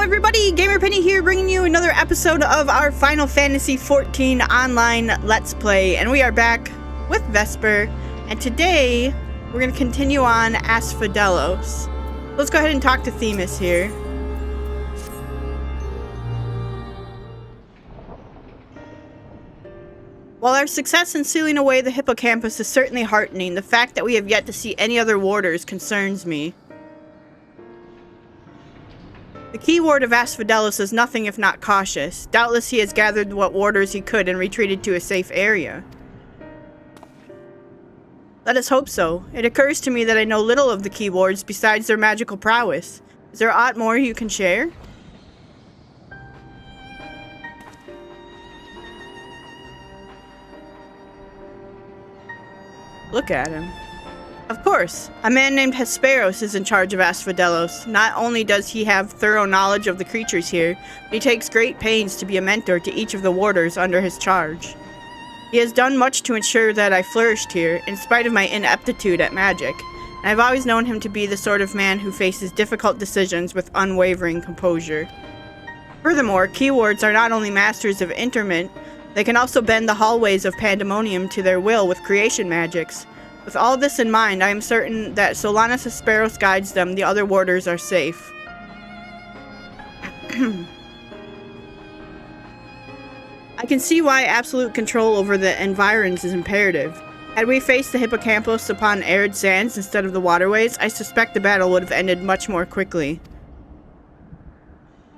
everybody, Gamer Penny here, bringing you another episode of our Final Fantasy XIV online Let's Play, and we are back with Vesper, and today we're going to continue on Asphodelos. Let's go ahead and talk to Themis here. While our success in sealing away the hippocampus is certainly heartening, the fact that we have yet to see any other warders concerns me. The key ward of Asphodelos is nothing if not cautious. Doubtless he has gathered what warders he could and retreated to a safe area. Let us hope so. It occurs to me that I know little of the key wards besides their magical prowess. Is there aught more you can share? Look at him. Of course, a man named Hesperos is in charge of Asphodelos. Not only does he have thorough knowledge of the creatures here, but he takes great pains to be a mentor to each of the warders under his charge. He has done much to ensure that I flourished here, in spite of my ineptitude at magic, and I've always known him to be the sort of man who faces difficult decisions with unwavering composure. Furthermore, key wards are not only masters of interment, they can also bend the hallways of Pandemonium to their will with creation magics. With all this in mind, I am certain that so long as Hesperos guides them, the other warders are safe. I can see why absolute control over the environs is imperative. Had we faced the hippocampus upon arid sands instead of the waterways, I suspect the battle would have ended much more quickly.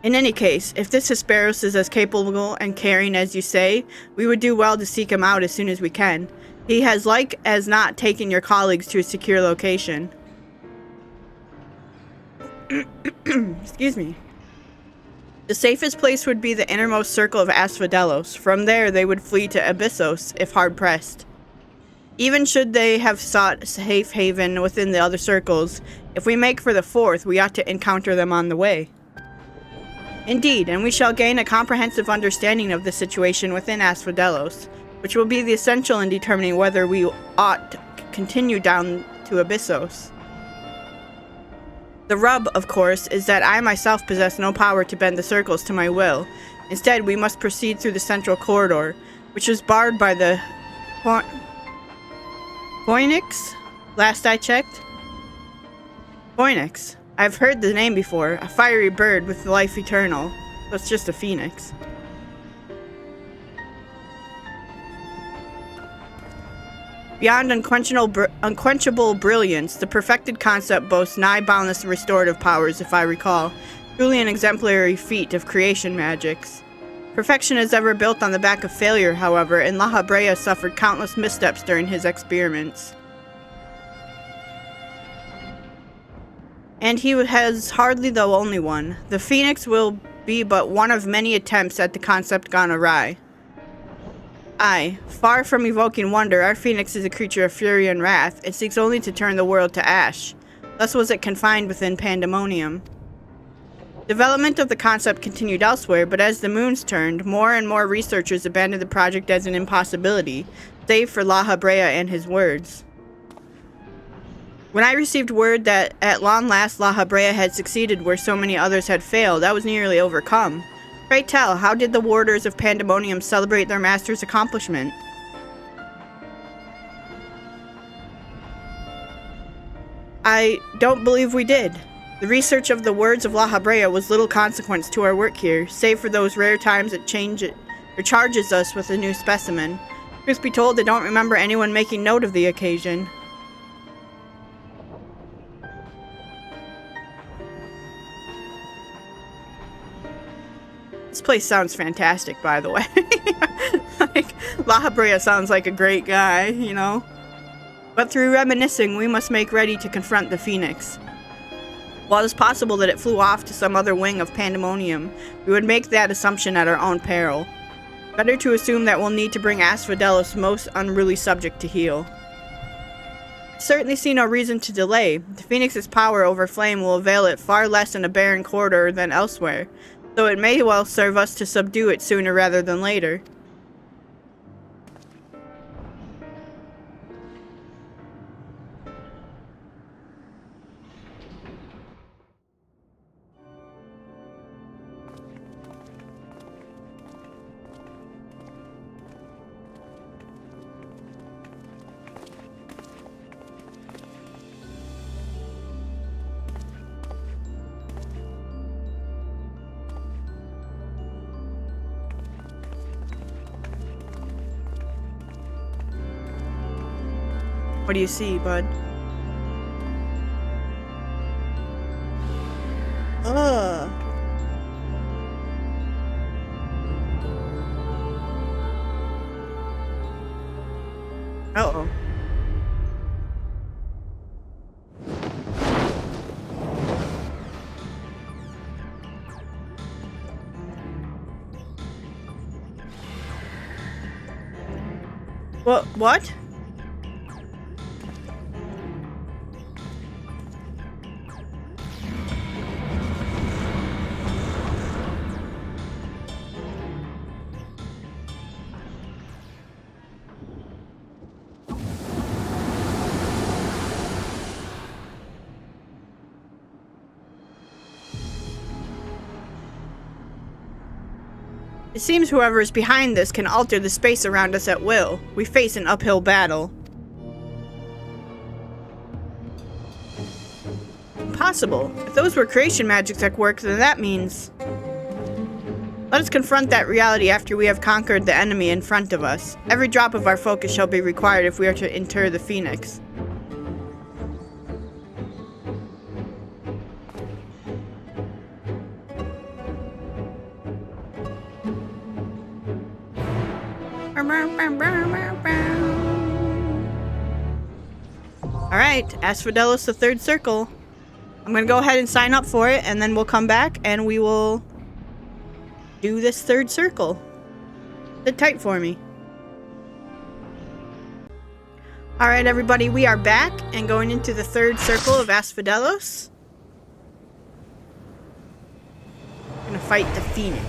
In any case, if this Hesperos is as capable and caring as you say, we would do well to seek him out as soon as we can. He has like as not taken your colleagues to a secure location. Excuse me. The safest place would be the innermost circle of Asphodelos. From there, they would flee to Abyssos, if hard-pressed. Even should they have sought safe haven within the other circles, if we make for the fourth, we ought to encounter them on the way. Indeed, and we shall gain a comprehensive understanding of the situation within Asphodelos, which will be the essential in determining whether we ought to continue down to Abyssos. The rub, of course, is that I myself possess no power to bend the circles to my will. Instead, we must proceed through the central corridor, which is barred by the Phoenix? Last I checked? Phoenix. I've heard the name before. A fiery bird with life eternal. That's just a phoenix. Beyond unquenchable brilliance, the perfected concept boasts nigh boundless restorative powers, if I recall. Truly an exemplary feat of creation magics. Perfection is ever built on the back of failure, however, and La Habrea suffered countless missteps during his experiments. And he has hardly the only one. The Phoenix will be but one of many attempts at the concept gone awry. Aye, far from evoking wonder, our Phoenix is a creature of fury and wrath. It seeks only to turn the world to ash. Thus was it confined within Pandemonium. Development of the concept continued elsewhere, but as the moons turned, more and more researchers abandoned the project as an impossibility, save for La Habrea and his words. When I received word that at long last La Habrea had succeeded where so many others had failed, I was nearly overcome. Pray tell, how did the warders of Pandemonium celebrate their master's accomplishment? I don't believe we did. The research of the words of La Habrea was little consequence to our work here, save for those rare times it charges us with a new specimen. Truth be told, I don't remember anyone making note of the occasion. This place sounds fantastic, by the way. Like, La Habrea sounds like a great guy, you know? But through reminiscing, we must make ready to confront the Phoenix. While it's possible that it flew off to some other wing of Pandemonium, we would make that assumption at our own peril. Better to assume that we'll need to bring Asphodelos' most unruly subject to heel. I certainly see no reason to delay. The Phoenix's power over flame will avail it far less in a barren corridor than elsewhere, so it may well serve us to subdue it sooner rather than later. What do you see, bud? Ugh. Uh-oh. What? It seems whoever is behind this can alter the space around us at will. We face an uphill battle. Impossible. If those were creation magics at work, then that means... Let us confront that reality after we have conquered the enemy in front of us. Every drop of our focus shall be required if we are to inter the Phoenix. Alright, Asphodelos, the third circle. I'm gonna go ahead and sign up for it, and then we'll come back and we will do this third circle. Sit tight for me. Alright, everybody, we are back and going into the third circle of Asphodelos. We're gonna fight the Phoenix.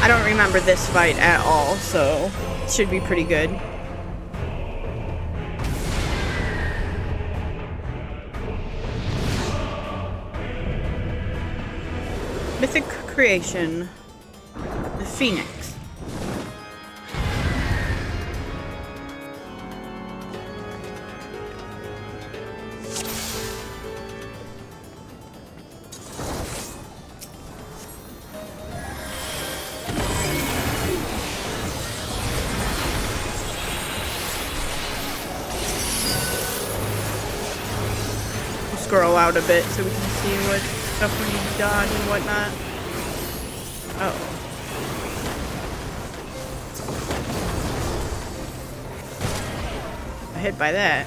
I don't remember this fight at all, so it should be pretty good. Mythic creation. The Phoenix. Scroll out a bit so we can see what stuff we need to dodge and whatnot. Uh-oh. I'm hit by that.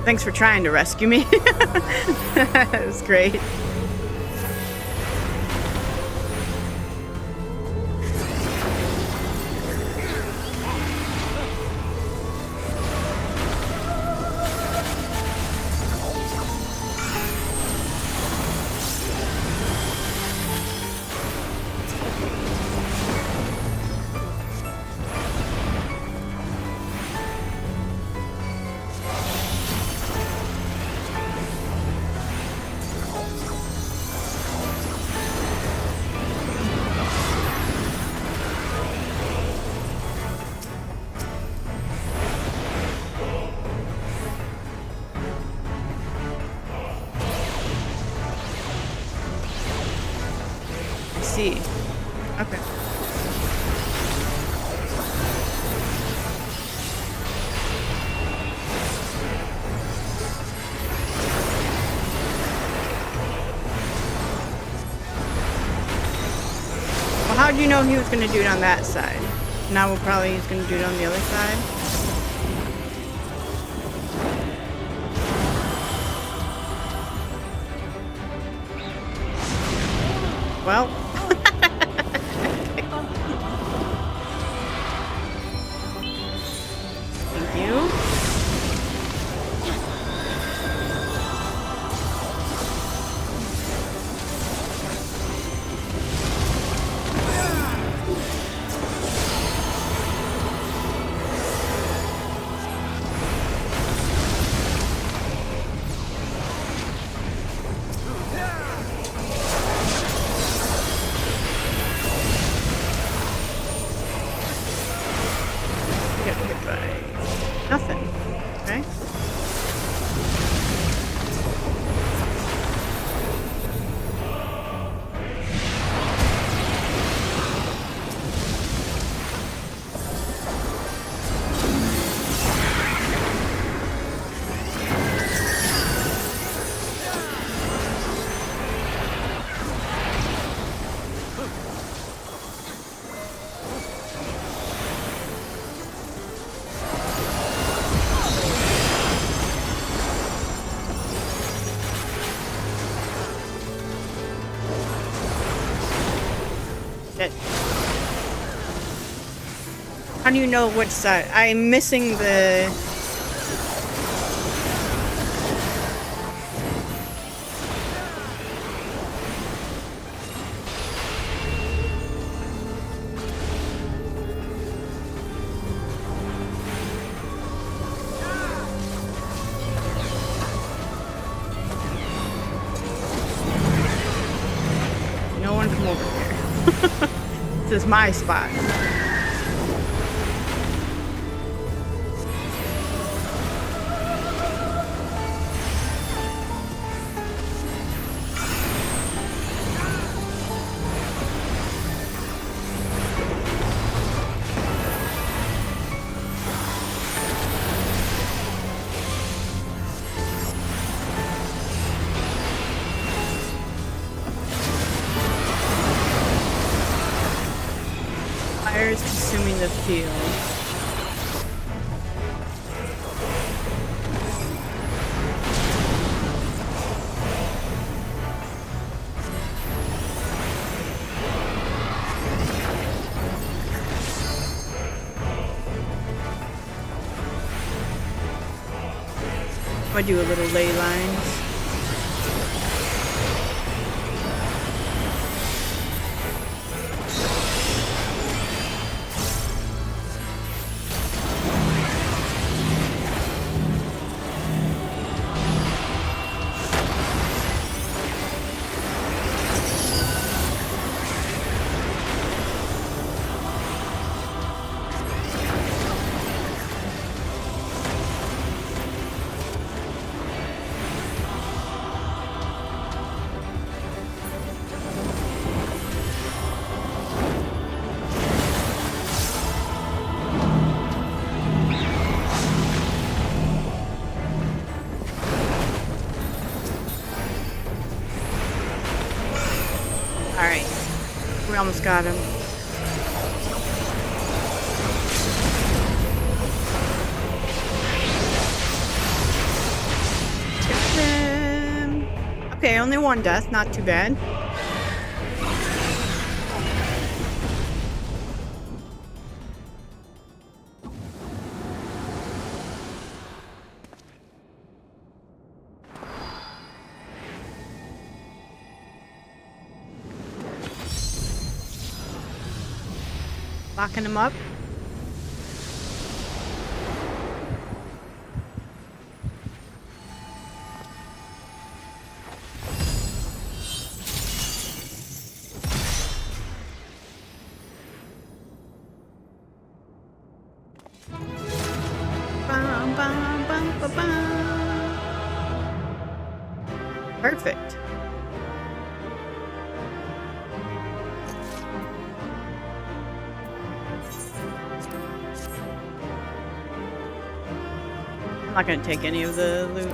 Thanks for trying to rescue me. That was great. See. Okay. Well, how do you know he was going to do it on that side? Now he's going to do it on the other side. Well. How do you know which side? I'm missing the... No one come over here. This is my spot. Fire is consuming the field. I do a little ley lines. Alright. We almost got him. Got him. Okay, only one death. Not too bad. Locking him up. Bum, bum, bum, bum, bum. Perfect. I'm not gonna take any of the loot.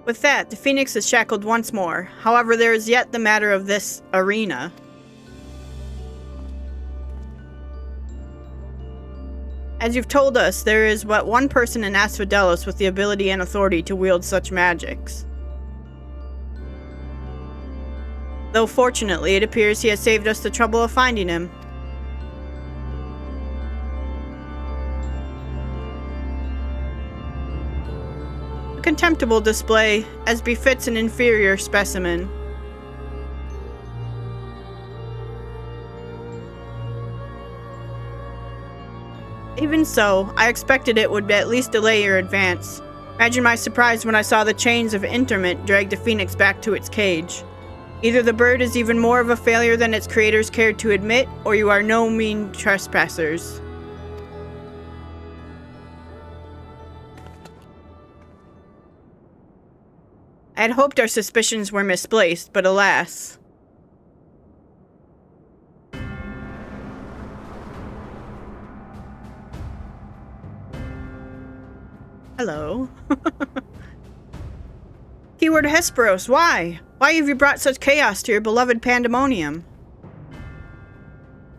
With that, the Phoenix is shackled once more. However, there is yet the matter of this arena. As you've told us, there is but one person in Asphodelos with the ability and authority to wield such magics. Though fortunately, it appears he has saved us the trouble of finding him. A contemptible display, as befits an inferior specimen. Even so, I expected it would at least delay your advance. Imagine my surprise when I saw the chains of interment drag the Phoenix back to its cage. Either the bird is even more of a failure than its creators cared to admit, or you are no mean trespassers. I had hoped our suspicions were misplaced, but alas. Hello. Keyword Hesperos, why? Why have you brought such chaos to your beloved Pandemonium?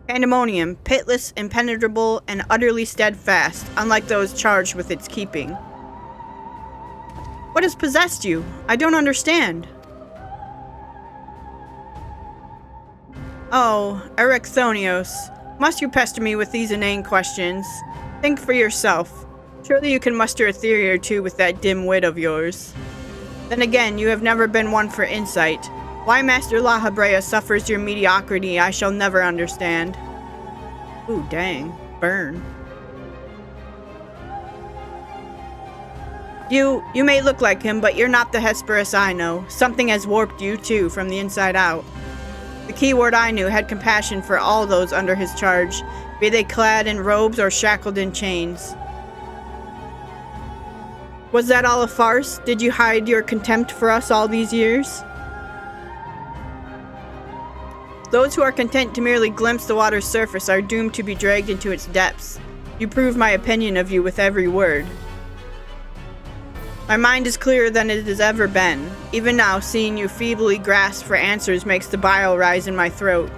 Pandemonium, pitiless, impenetrable, and utterly steadfast, unlike those charged with its keeping. What has possessed you? I don't understand. Oh, Erechthonios. Must you pester me with these inane questions? Think for yourself. Surely you can muster a theory or two with that dim wit of yours. Then again, you have never been one for insight. Why Master La Habrea suffers your mediocrity, I shall never understand. Ooh, dang. Burn. You may look like him, but you're not the Hesperus I know. Something has warped you, too, from the inside out. The keyword I knew had compassion for all those under his charge, be they clad in robes or shackled in chains. Was that all a farce? Did you hide your contempt for us all these years? Those who are content to merely glimpse the water's surface are doomed to be dragged into its depths. You prove my opinion of you with every word. My mind is clearer than it has ever been. Even now, seeing you feebly grasp for answers makes the bile rise in my throat.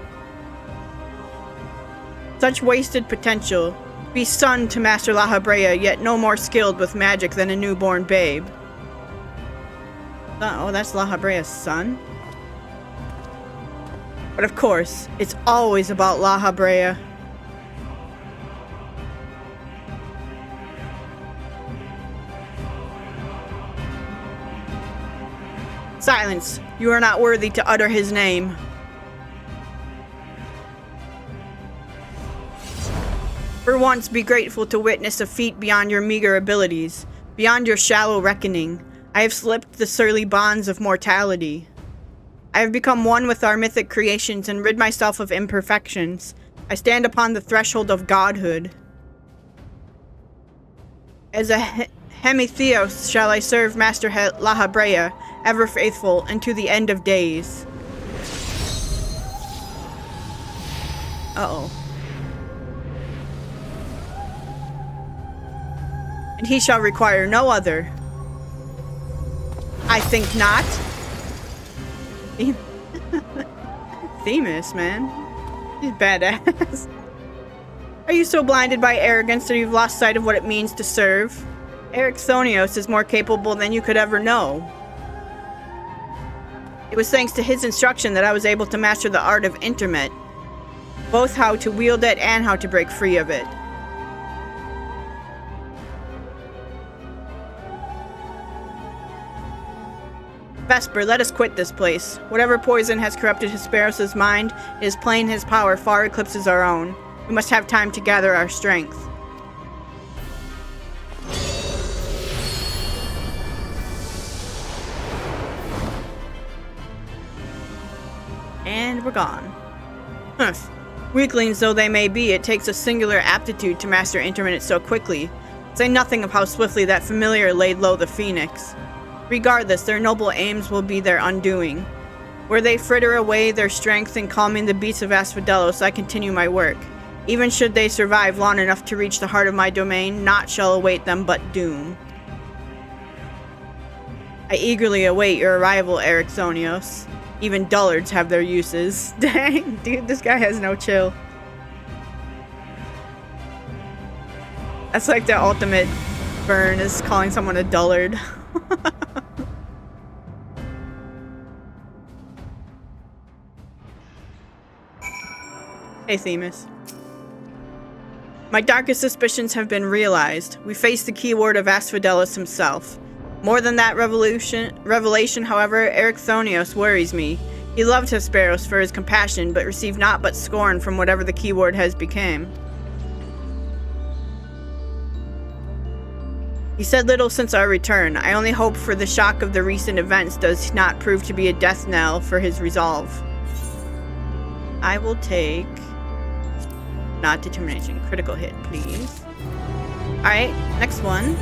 Such wasted potential. Be son to Master La Habrea, yet no more skilled with magic than a newborn babe. Oh, that's La Habrea's son? But of course, it's always about La Habrea. Silence! You are not worthy to utter his name. For once, be grateful to witness a feat beyond your meager abilities, beyond your shallow reckoning. I have slipped the surly bonds of mortality. I have become one with our mythic creations and rid myself of imperfections. I stand upon the threshold of godhood. As a Hemitheos shall I serve Master La Habrea, ever faithful, and to the end of days. Uh-oh. And he shall require no other. I think not. Themis, man. He's badass. Are you so blinded by arrogance that you've lost sight of what it means to serve? Erechthonios is more capable than you could ever know. It was thanks to his instruction that I was able to master the art of intermet, both how to wield it and how to break free of it. Vesper, let us quit this place. Whatever poison has corrupted Hesperos' mind, it is plain his power far eclipses our own. We must have time to gather our strength. And we're gone. Humph. Weaklings though they may be, it takes a singular aptitude to master intermittent so quickly. Say nothing of how swiftly that familiar laid low the Phoenix. Regardless, their noble aims will be their undoing. Where they fritter away their strength in calming the beasts of Asphodelos, I continue my work. Even should they survive long enough to reach the heart of my domain, naught shall await them but doom. I eagerly await your arrival, Erechthonios. Even dullards have their uses. Dang, dude, this guy has no chill. That's like the ultimate burn, is calling someone a dullard. Hey, Themis. My darkest suspicions have been realized. We face the keyword of Asphodelos himself. More than that revelation, however, Erechthonios worries me. He loved Hesperos for his compassion, but received naught but scorn from whatever the keyword has become. He said little since our return. I only hope for the shock of the recent events does not prove to be a death knell for his resolve. I will take... not determination. Critical hit, please. Alright, next one.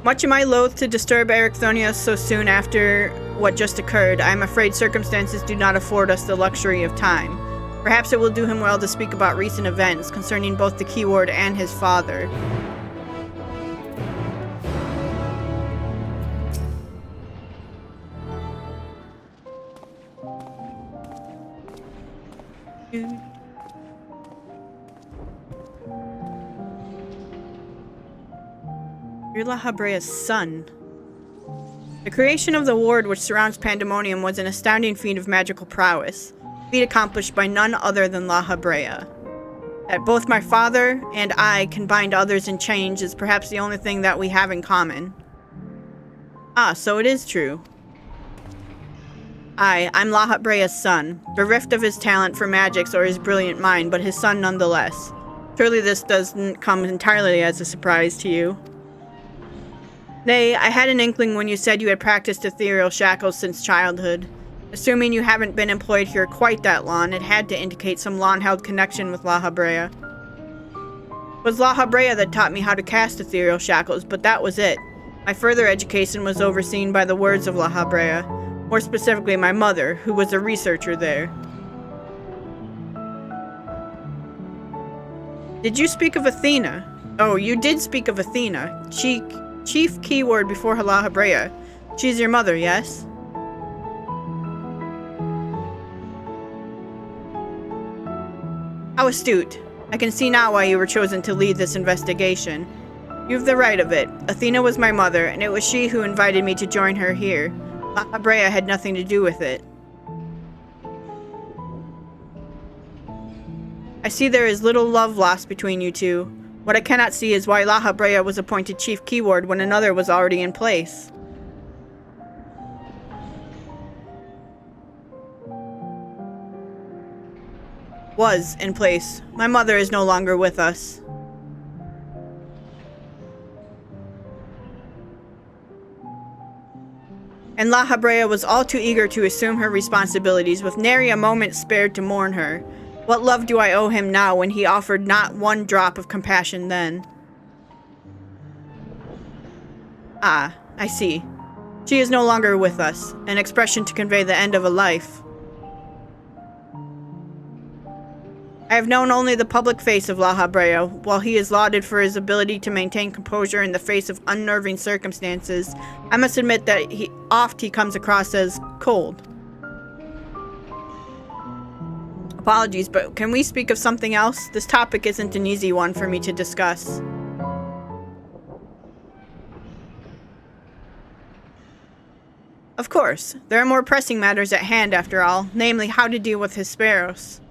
Much am I loath to disturb Erechthonios so soon after what just occurred. I am afraid circumstances do not afford us the luxury of time. Perhaps it will do him well to speak about recent events concerning both the keyword and his father. You're La Habrea's son. The creation of the ward which surrounds Pandemonium was an astounding feat of magical prowess, a feat accomplished by none other than La Habrea. That both my father and I can bind others in change is perhaps the only thing that we have in common. Ah, so it is true. I'm La Habrea's son, bereft of his talent for magics or his brilliant mind, but his son nonetheless. Surely this doesn't come entirely as a surprise to you. Nay, I had an inkling when you said you had practiced ethereal shackles since childhood. Assuming you haven't been employed here quite that long, it had to indicate some long-held connection with La Habrea. It was La Habrea that taught me how to cast ethereal shackles, but that was it. My further education was overseen by the words of La Habrea, more specifically my mother, who was a researcher there. Did you speak of Athena? Oh, you did speak of Athena. Chief keyword before La Habrea. She's your mother, yes? How astute. I can see now why you were chosen to lead this investigation. You've the right of it. Athena was my mother, and it was she who invited me to join her here. La Habrea had nothing to do with it. I see there is little love lost between you two. What I cannot see is why La Habrea was appointed chief keyword when another was already in place. Was in place. My mother is no longer with us. And La Habrea was all too eager to assume her responsibilities, with nary a moment spared to mourn her. What love do I owe him now when he offered not one drop of compassion then? Ah, I see. She is no longer with us, an expression to convey the end of a life. I have known only the public face of La Habrea. While he is lauded for his ability to maintain composure in the face of unnerving circumstances, I must admit that he comes across as cold. Apologies, but can we speak of something else? This topic isn't an easy one for me to discuss. Of course. There are more pressing matters at hand after all, namely how to deal with Hesperos.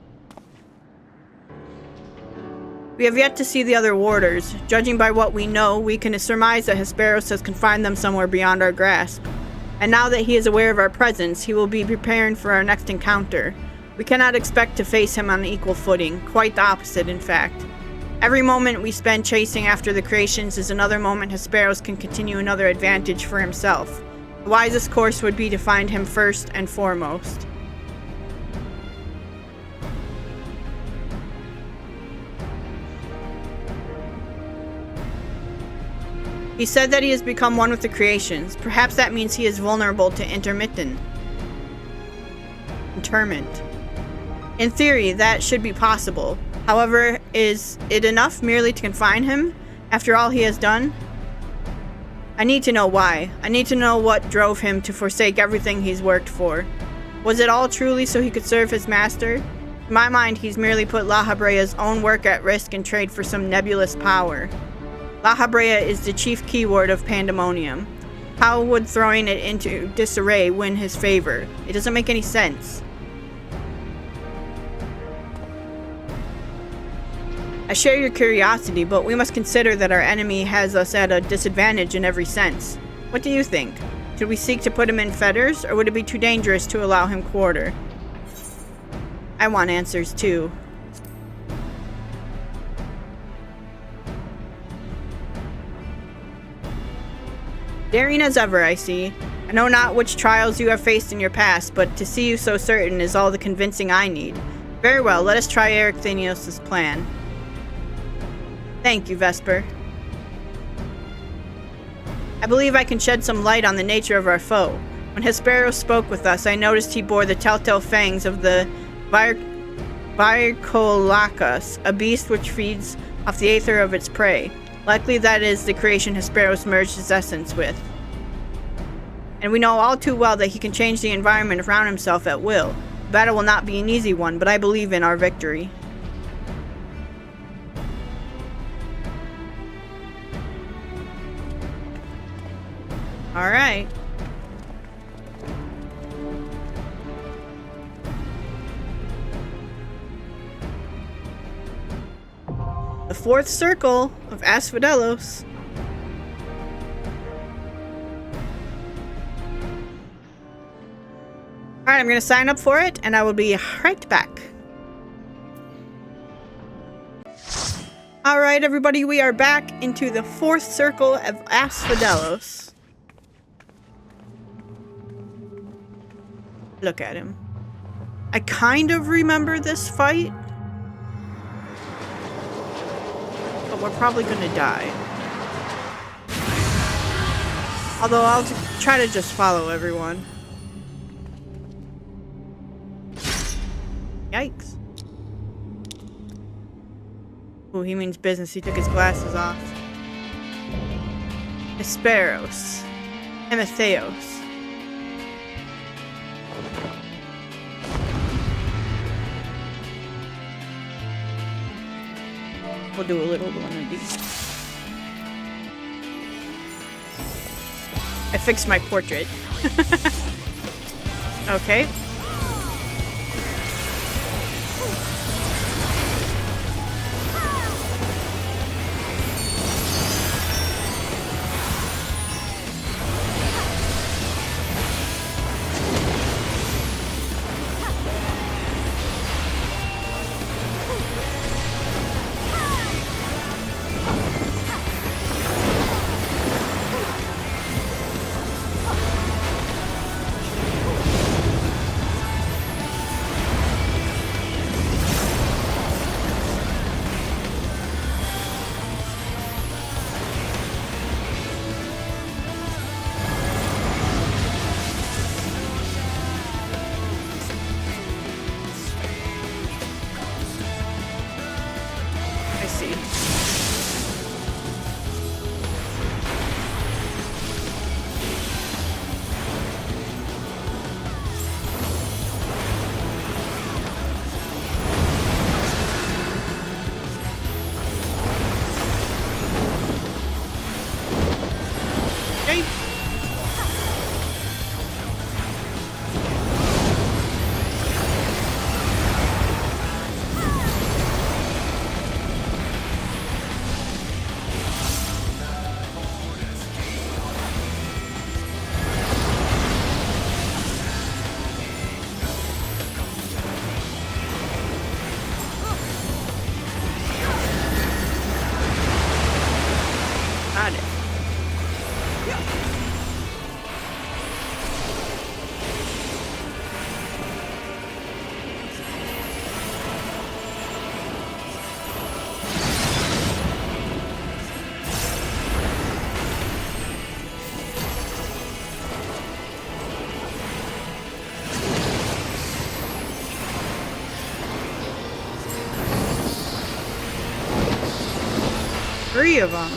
We have yet to see the other warders. Judging by what we know, we can surmise that Hesperos has confined them somewhere beyond our grasp. And now that he is aware of our presence, he will be preparing for our next encounter. We cannot expect to face him on equal footing, quite the opposite in fact. Every moment we spend chasing after the creations is another moment Hesperos can continue another advantage for himself. The wisest course would be to find him first and foremost. He said that he has become one with the creations. Perhaps that means he is vulnerable to interment. In theory, that should be possible. However, is it enough merely to confine him, after all he has done? I need to know why. I need to know what drove him to forsake everything he's worked for. Was it all truly so he could serve his master? In my mind, he's merely put La Habrea's own work at risk in trade for some nebulous power. La Habrea is the chief keyword of Pandemonium. How would throwing it into disarray win his favor? It doesn't make any sense. I share your curiosity, but we must consider that our enemy has us at a disadvantage in every sense. What do you think? Should we seek to put him in fetters, or would it be too dangerous to allow him quarter? I want answers too. Daring as ever, I see. I know not which trials you have faced in your past, but to see you so certain is all the convincing I need. Very well, let us try Erechthenios' plan. Thank you, Vesper. I believe I can shed some light on the nature of our foe. When Hesperos spoke with us, I noticed he bore the telltale fangs of the Vircolacus, a beast which feeds off the aether of its prey. Likely that is the creation Hesperos merged his essence with. And we know all too well that he can change the environment around himself at will. The battle will not be an easy one, but I believe in our victory. All right. The fourth circle of Asphodelos. Alright, I'm going to sign up for it, and I will be right back. Alright, everybody, we are back into the fourth circle of Asphodelos. Look at him. I kind of remember this fight. But we're probably gonna die. Although I'll try to just follow everyone. Yikes. Oh, he means business. He took his glasses off. Hesperos. Hemetheos. We'll do a little one of these. I fixed my portrait. Okay. Three of them.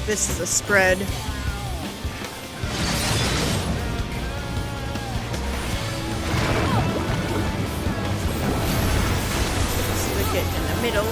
This is a spread. Stick it in the middle.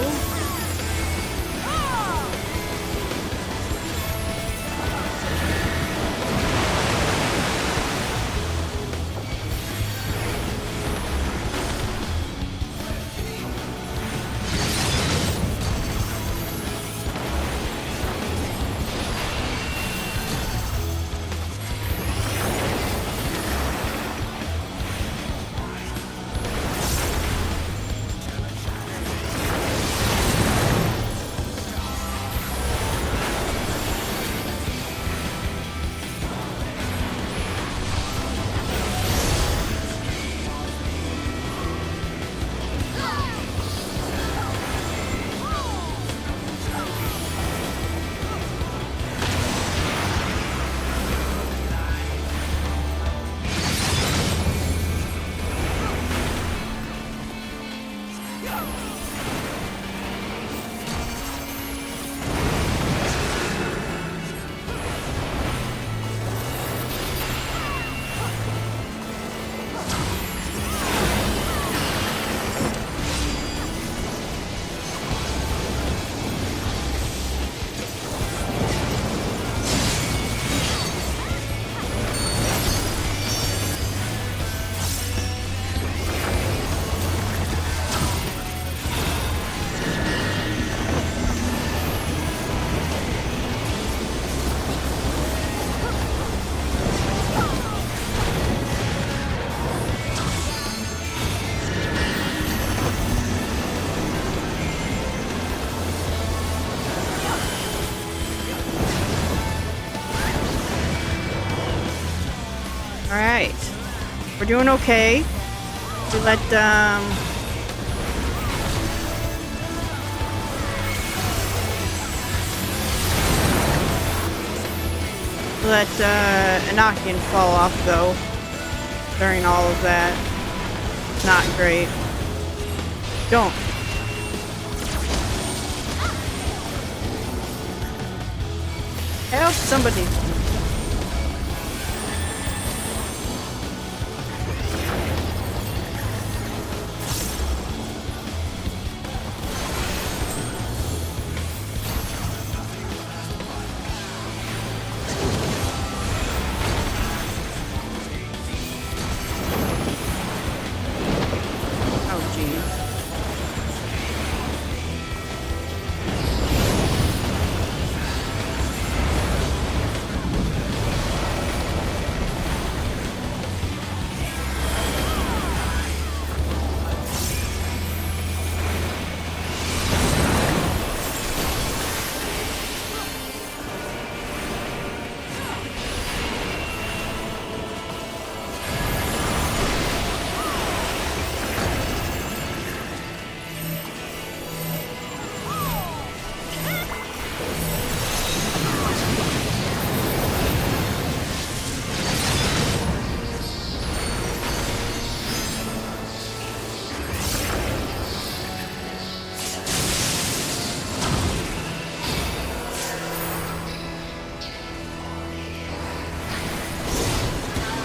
Alright. We're doing okay. We let, Enochian fall off, though, during all of that. Not great. Don't. Help somebody.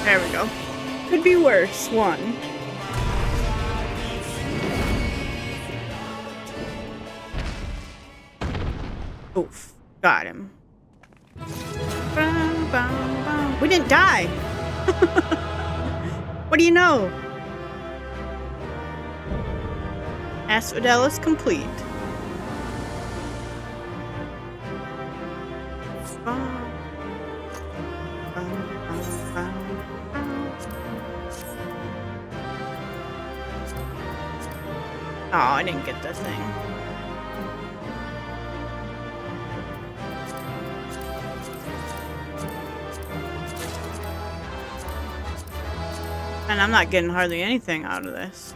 There we go. Could be worse, one. Oof. Got him. We didn't die! What do you know? Asphodelos complete. Oh, I didn't get the thing. And I'm not getting hardly anything out of this.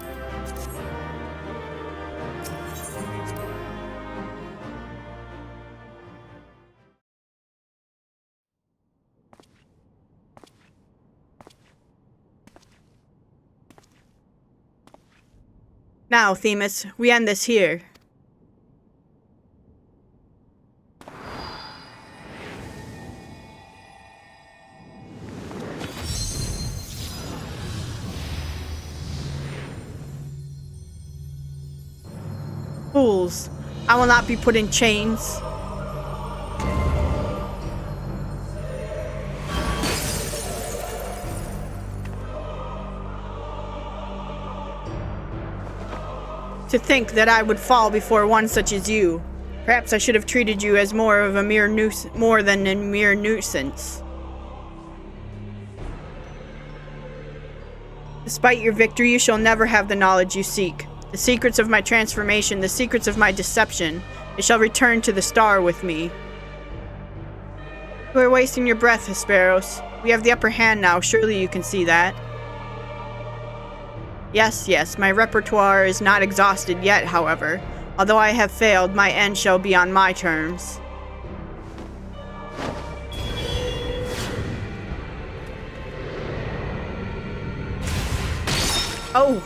Now, Themis, we end this here. Fools, I will not be put in chains. To think that I would fall before one such as you. Perhaps I should have treated you as more than a mere nuisance. Despite your victory, you shall never have the knowledge you seek. The secrets of my transformation, the secrets of my deception, they shall return to the star with me. You are wasting your breath, Hesperos. We have the upper hand now, surely you can see that. Yes, my repertoire is not exhausted yet, however. Although I have failed, my end shall be on my terms. Oh!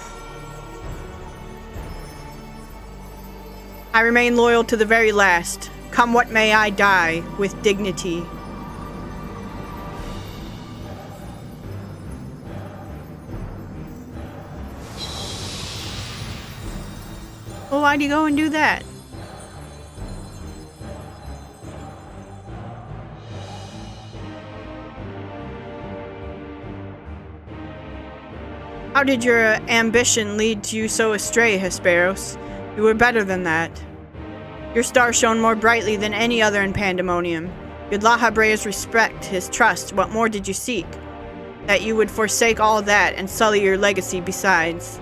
I remain loyal to the very last. Come what may, I die with dignity. Well, why'd you go and do that? How did your ambition lead you so astray, Hesperos? You were better than that. Your star shone more brightly than any other in Pandemonium. You had Lahabrea's respect, his trust. What more did you seek? That you would forsake all that and sully your legacy besides.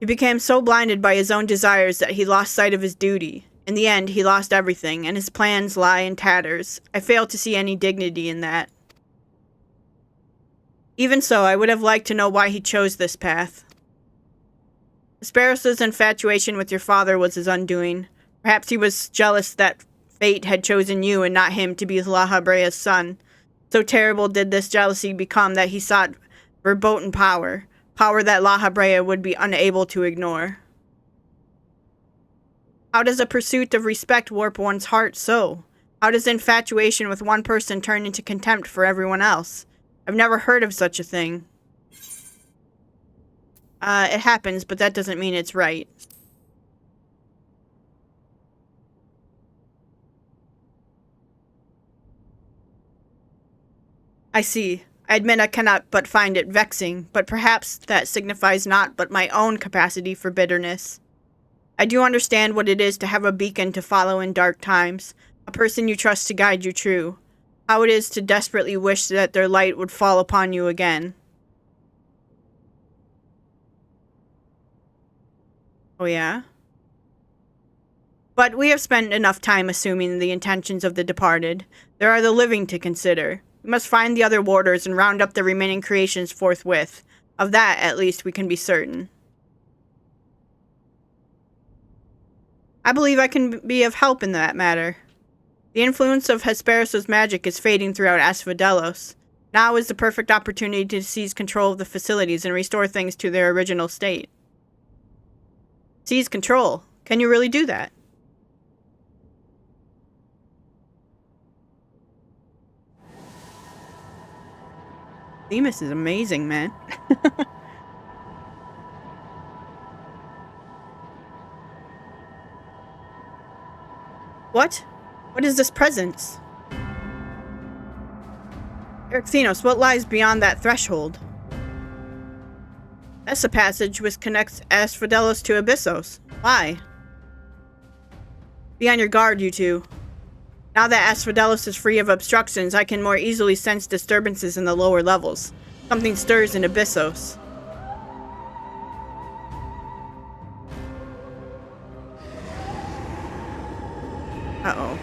He became so blinded by his own desires that he lost sight of his duty. In the end, he lost everything, and his plans lie in tatters. I fail to see any dignity in that. Even so, I would have liked to know why he chose this path. Hesperos' infatuation with your father was his undoing. Perhaps he was jealous that fate had chosen you and not him to be La Habrea's son. So terrible did this jealousy become that he sought verboten power, power that La Habrea would be unable to ignore. How does a pursuit of respect warp one's heart so? How does infatuation with one person turn into contempt for everyone else? I've never heard of such a thing. It happens, but that doesn't mean it's right. I see. I admit I cannot but find it vexing, but perhaps that signifies naught but my own capacity for bitterness. I do understand what it is to have a beacon to follow in dark times, a person you trust to guide you true, how it is to desperately wish that their light would fall upon you again. Oh yeah? But we have spent enough time assuming the intentions of the departed. There are the living to consider. We must find the other warders and round up the remaining creations forthwith. Of that, at least, we can be certain. I believe I can be of help in that matter. The influence of Hesperos' magic is fading throughout Asphodelos. Now is the perfect opportunity to seize control of the facilities and restore things to their original state. Seize control? Can you really do that? Themis is amazing, man. What? What is this presence? Ericthenos, what lies beyond that threshold? That's a passage which connects Asphodelos to Abyssos. Why? Be on your guard, you two. Now that Asphodelos is free of obstructions, I can more easily sense disturbances in the lower levels. Something stirs in Abyssos. Uh-oh.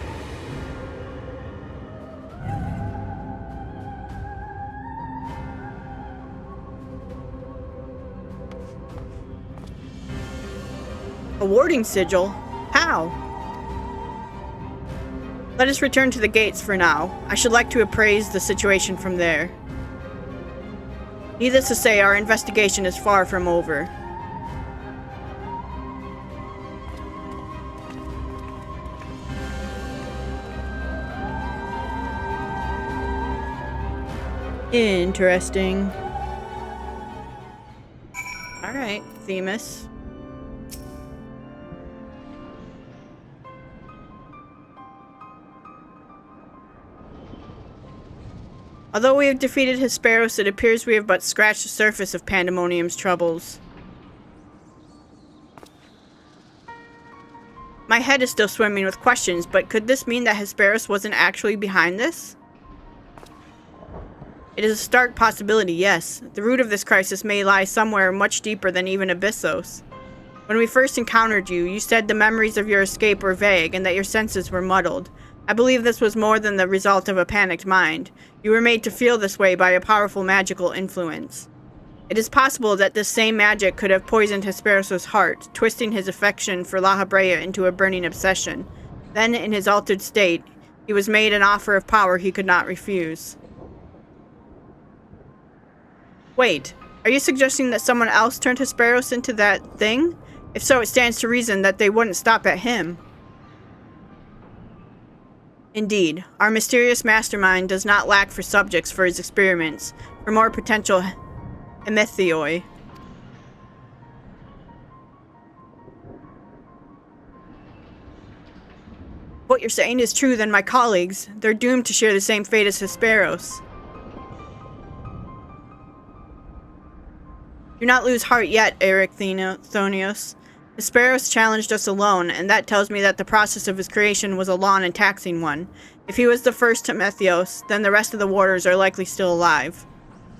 A warding sigil? How? Let us return to the gates for now. I should like to appraise the situation from there. Needless to say, our investigation is far from over. Interesting. Alright, Themis. Although we have defeated Hesperos, it appears we have but scratched the surface of Pandemonium's troubles. My head is still swimming with questions, but could this mean that Hesperos wasn't actually behind this? It is a stark possibility, yes. The root of this crisis may lie somewhere much deeper than even Abyssos. When we first encountered you, you said the memories of your escape were vague and that your senses were muddled. I believe this was more than the result of a panicked mind. You were made to feel this way by a powerful magical influence. It is possible that this same magic could have poisoned Hesperos' heart, twisting his affection for La Habrea into a burning obsession. Then, in his altered state, he was made an offer of power he could not refuse. Wait, are you suggesting that someone else turned Hesperos into that thing? If so, it stands to reason that they wouldn't stop at him. Indeed, our mysterious mastermind does not lack for subjects for his experiments, for more potential emethioi. What you're saying is true, then my colleagues, they're doomed to share the same fate as Hesperos. Do not lose heart yet, Ericthenos. Hesperos challenged us alone, and that tells me that the process of his creation was a long and taxing one. If he was the first to Methios, then the rest of the warders are likely still alive.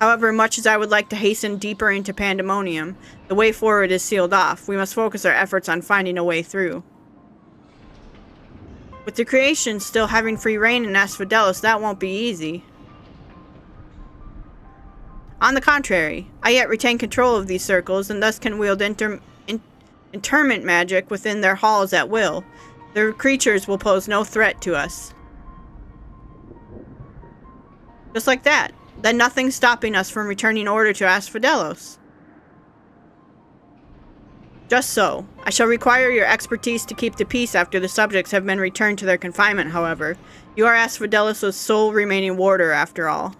However, much as I would like to hasten deeper into Pandemonium, the way forward is sealed off. We must focus our efforts on finding a way through. With the creations still having free reign in Asphodelos, that won't be easy. On the contrary, I yet retain control of these circles and thus can wield interment magic within their halls at will. Their creatures will pose no threat to us. Just like that. Then nothing's stopping us from returning order to Asphodelos. Just so. I shall require your expertise to keep the peace after the subjects have been returned to their confinement, however. You are Asphodelos' sole remaining warder, after all.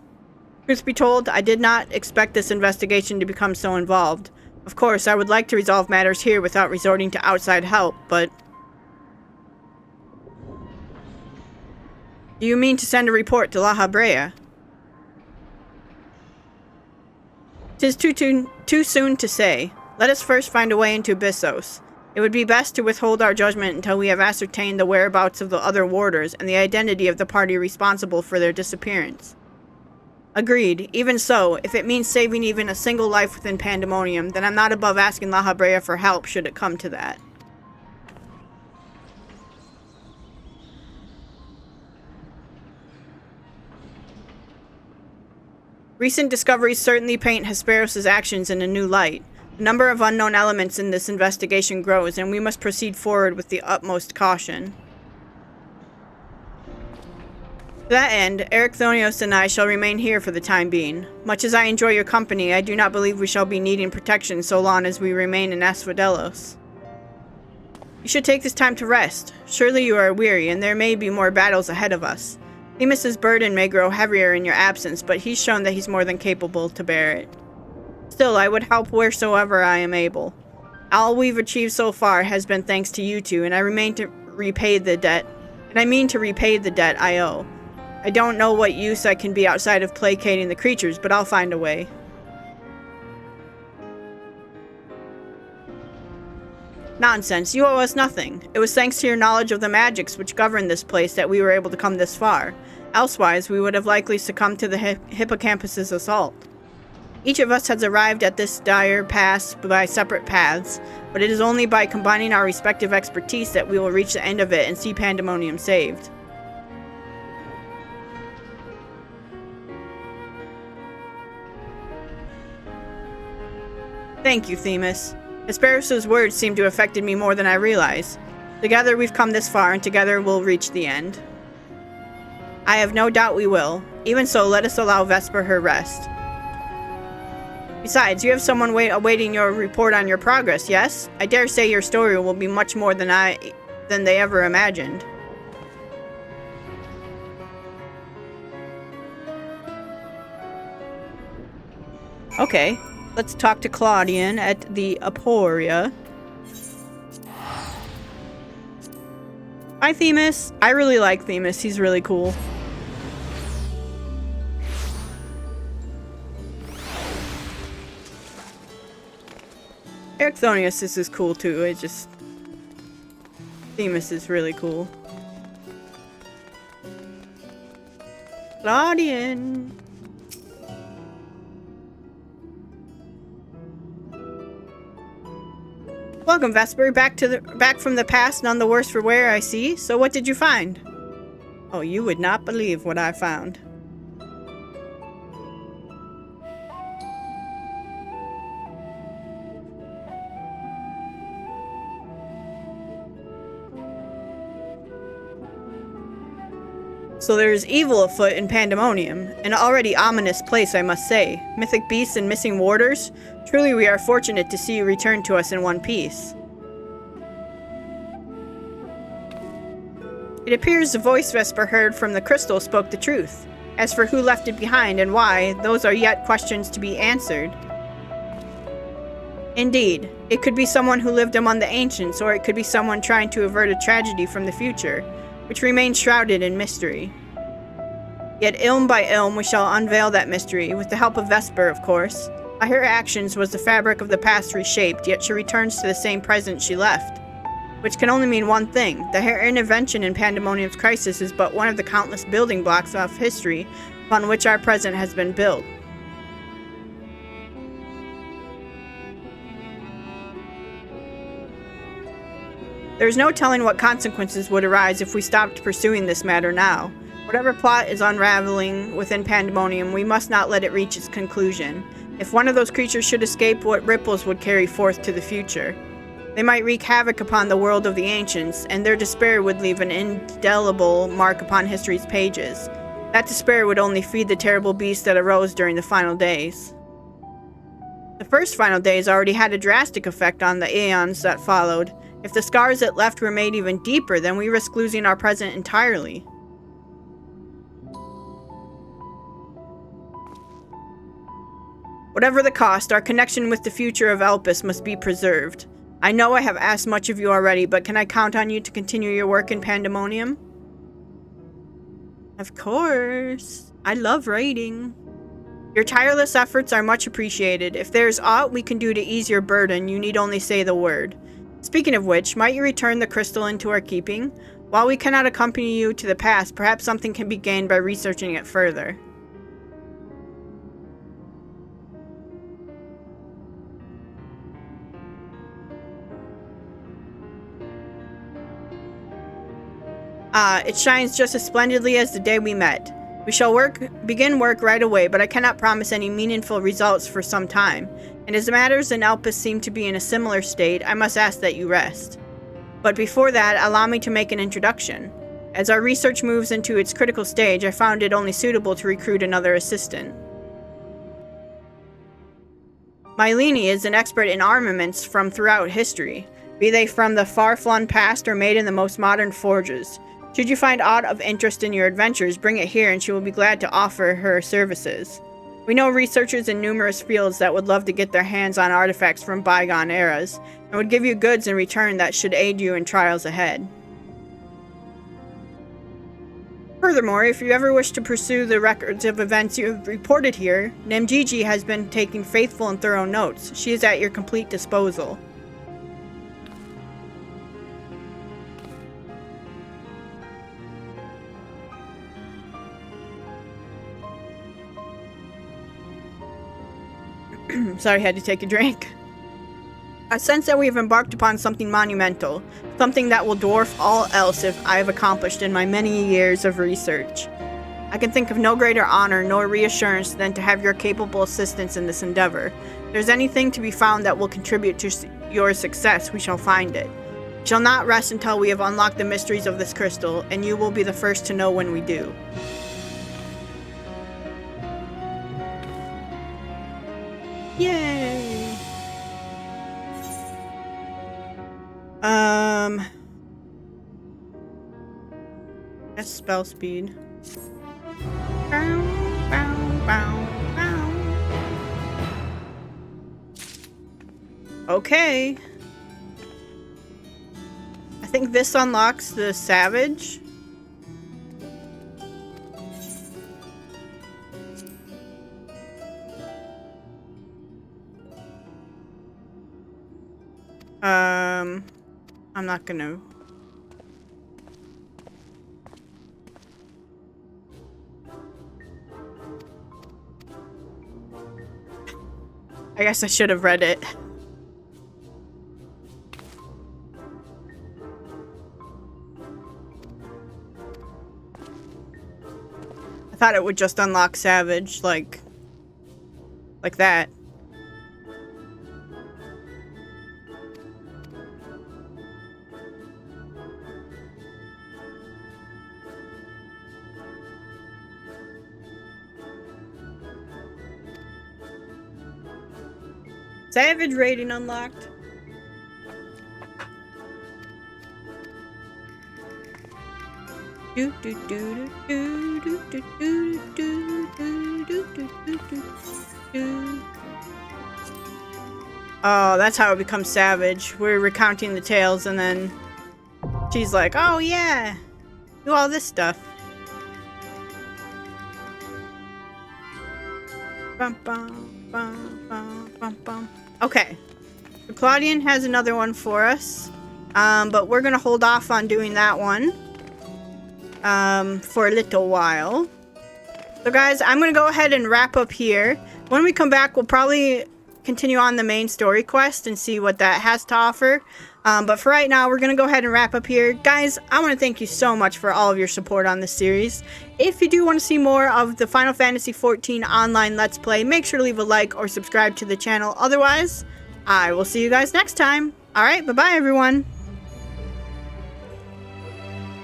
Truth be told, I did not expect this investigation to become so involved. Of course, I would like to resolve matters here without resorting to outside help, but... Do you mean to send a report to La Habrea? 'Tis too soon to say. Let us first find a way into Abyssos. It would be best to withhold our judgment until we have ascertained the whereabouts of the other warders and the identity of the party responsible for their disappearance. Agreed. Even so, if it means saving even a single life within Pandemonium, then I'm not above asking La Habrea for help should it come to that. Recent discoveries certainly paint Hesperos' actions in a new light. The number of unknown elements in this investigation grows, and we must proceed forward with the utmost caution. To that end, Ericthonios and I shall remain here for the time being. Much as I enjoy your company, I do not believe we shall be needing protection so long as we remain in Asphodelos. You should take this time to rest. Surely you are weary, and there may be more battles ahead of us. Themis' burden may grow heavier in your absence, but he's shown that he's more than capable to bear it. Still, I would help wheresoever I am able. All we've achieved so far has been thanks to you two, and I mean to repay the debt I owe. I don't know what use I can be outside of placating the creatures, but I'll find a way. Nonsense, you owe us nothing. It was thanks to your knowledge of the magics which govern this place that we were able to come this far. Elsewise, we would have likely succumbed to the hippocampus' assault. Each of us has arrived at this dire pass by separate paths, but it is only by combining our respective expertise that we will reach the end of it and see Pandemonium saved. Thank you, Themis. Hesperos' words seem to have affected me more than I realize. Together we've come this far, and together we'll reach the end. I have no doubt we will. Even so, let us allow Vesper her rest. Besides, you have someone awaiting your report on your progress, yes? I dare say your story will be much more than they ever imagined. Okay. Let's talk to Claudian at the Aporia. Hi, Themis. I really like Themis. He's really cool. Ericthonios is cool too. Themis is really cool. Claudian. Welcome, Vesper. Back from the past, none the worse for wear, I see. So what did you find? Oh, you would not believe what I found. So there's evil afoot in Pandemonium, an already ominous place, I must say. Mythic beasts and missing warders? Truly we are fortunate to see you return to us in one piece. It appears the voice Vesper heard from the crystal spoke the truth. As for who left it behind and why, those are yet questions to be answered. Indeed, it could be someone who lived among the ancients, or it could be someone trying to avert a tragedy from the future, which remains shrouded in mystery. Yet ilm by ilm we shall unveil that mystery, with the help of Vesper, of course. By her actions was the fabric of the past reshaped, yet she returns to the same present she left. Which can only mean one thing. Her intervention in Pandemonium's crisis is but one of the countless building blocks of history upon which our present has been built. There's no telling what consequences would arise if we stopped pursuing this matter now. Whatever plot is unraveling within Pandemonium, we must not let it reach its conclusion. If one of those creatures should escape, what ripples would carry forth to the future? They might wreak havoc upon the world of the ancients, and their despair would leave an indelible mark upon history's pages. That despair would only feed the terrible beast that arose during the final days. The first final days already had a drastic effect on the aeons that followed. If the scars it left were made even deeper, then we risk losing our present entirely. Whatever the cost, our connection with the future of Elpis must be preserved. I know I have asked much of you already, but can I count on you to continue your work in Pandemonium? Of course. I love writing. Your tireless efforts are much appreciated. If there's aught we can do to ease your burden, you need only say the word. Speaking of which, might you return the crystal into our keeping? While we cannot accompany you to the past, perhaps something can be gained by researching it further. It shines just as splendidly as the day we met. We shall begin work right away, but I cannot promise any meaningful results for some time. And as matters in Elpis seem to be in a similar state, I must ask that you rest. But before that, allow me to make an introduction. As our research moves into its critical stage, I found it only suitable to recruit another assistant. Mylene is an expert in armaments from throughout history, be they from the far-flung past or made in the most modern forges. Should you find aught of interest in your adventures, bring it here and she will be glad to offer her services. We know researchers in numerous fields that would love to get their hands on artifacts from bygone eras, and would give you goods in return that should aid you in trials ahead. Furthermore, if you ever wish to pursue the records of events you have reported here, Namgigi has been taking faithful and thorough notes. She is at your complete disposal. Sorry, I had to take a drink. I sense that we have embarked upon something monumental, something that will dwarf all else I have accomplished in my many years of research. I can think of no greater honor nor reassurance than to have your capable assistance in this endeavor. If there's anything to be found that will contribute to your success, we shall find it. We shall not rest until we have unlocked the mysteries of this crystal, and you will be the first to know when we do. Yay! That's spell speed. Bow, bow, bow, bow. Okay. I think this unlocks the Savage. I'm not gonna. I guess I should have read it. I thought it would just unlock Savage, like that. Savage rating unlocked. Oh, that's how it becomes Savage. We're recounting the tales and then she's like, oh yeah, do all this stuff. Bum, bum, bum, bum, bum, bum. Okay, so Claudian has another one for us, but we're gonna hold off on doing that one for a little while. So guys, I'm gonna go ahead and wrap up here. When we come back, we'll probably continue on the main story quest and see what that has to offer. But for right now, we're going to go ahead and wrap up here. Guys, I want to thank you so much for all of your support on this series. If you do want to see more of the Final Fantasy XIV online Let's Play, make sure to leave a like or subscribe to the channel. Otherwise, I will see you guys next time. Alright, bye-bye everyone.